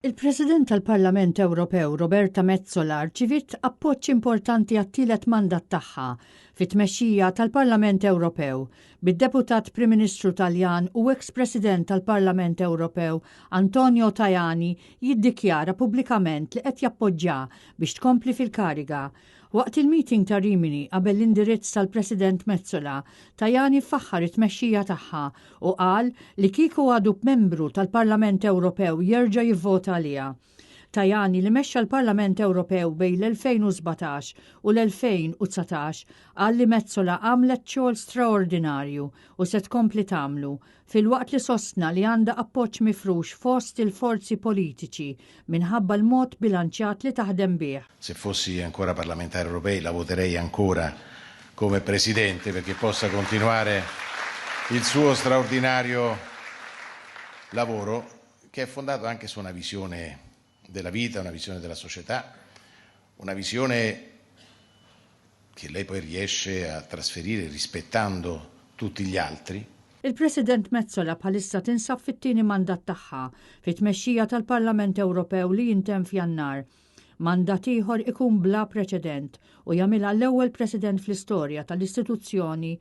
Il-President tal-Parlament Ewropew Roberta Metsola rċivit appoġġ importanti għat-tielet mandat tagħha fit-tmexxija tal-Parlament Ewropew bid-Deputat Prim Ministru Taljan u ex-President tal-Parlament Ewropew Antonio Tajani jiddikjara pubblikament li qed jappoġġjah biex tkompli fil-kariga. Waqt il-meeting ta' Rimini qabel l-indirizz tal-President Metsola, Tajani faħħar it-tmexxija tagħha u qal li kieku għadu membru tal-Parlament Ewropew jerġa' jivvota għaliha. Tajani li mexxa l-Parlament Ewropew bejn l-2017 u l-2019 qal li Metsola għamlet xogħol straordinarju u se tkompli tagħmlu filwaqt li sostna li għandha appoġġ mifrux fost il-forzi politiċi minħabba l-mod bilanċjat li taħdem bih. Se fossi ancora parlamentare europei la voterei ancora come presidente perché possa continuare il suo straordinario lavoro che è fondato anche su una visione della vita, una visione della società, una visione che lei poi riesce a trasferire rispettando tutti gli altri. Il-President Metsola bħalissa tinsab fit-tieni mandat tagħha fit-tmexxija tal-Parlament Ewropew li jintemm f'Jannar. Mandat ieħor ikun bla preċedent u jagħmilha l-ewwel President fl-istorja tal-istituzzjoni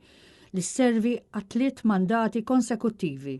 li sservi għat 3 mandati konsekuttivi.